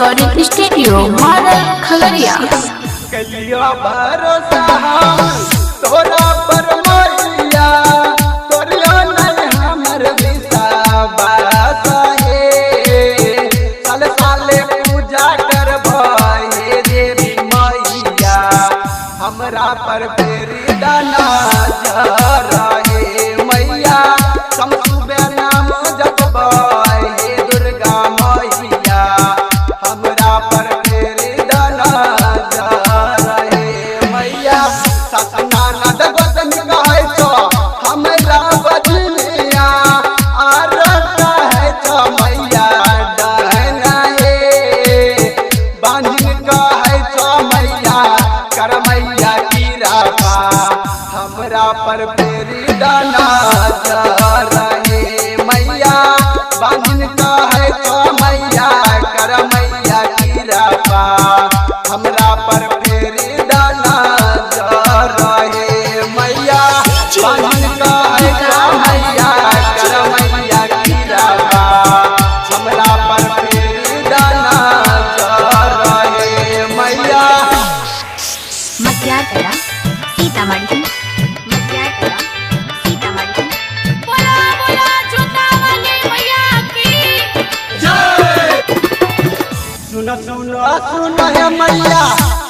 Recording studio model Khagaria. कलिया भरोसा तोरा पर मैया तोरिया नहीं हमर विश्वास है। साल साले पूजा करबे देवी मैया हमरा पर फेरी दाना रहे मैया समसुबे नाम जपबे दुर्गा मैया हमरा पर फेरी दाना रहे मैया। सतनानद गोतन कहे छो हमरा बजनिया आर कहे छो मैया डहना हे बांझिन कहे छो मैया कर मैया की रापा हमरा पर फेरी दाना रहे मैया बांझिन कहे छो मैया कर मैया की रापा हमरा पर फेरी दाना रहे मैया बांझिन कहे छो मैया कर मैया की रापा हमरा पर फेरी दाना रहे मैया। मध्याकरा सीतामढ़ी मध्याकरा सीतामढ़ी। बोला बोला जोता वाली मैया की सुनो सुनो सुनो हे मैया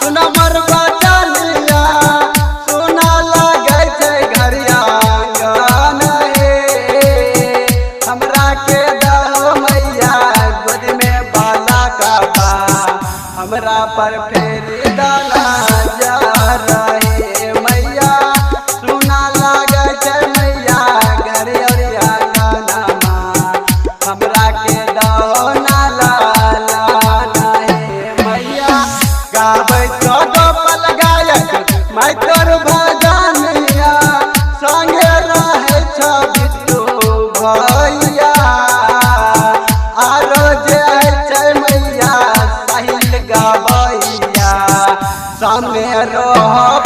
सुनो मरबा चलिया सुना लगे छै घरिया गान हे हमरा के दहो मैया गोद में बाला का बा हमरा पर फेरी दाना जा रहे मैया सुना लगे छै मैया घरिया गाना हमरा के दहो ना गाबै तो गोपाल गायक मैं तोर भजनिया संगे रहे छो बिट्टू भैया आरो जे छै मैया साहिल गबैया सामने रह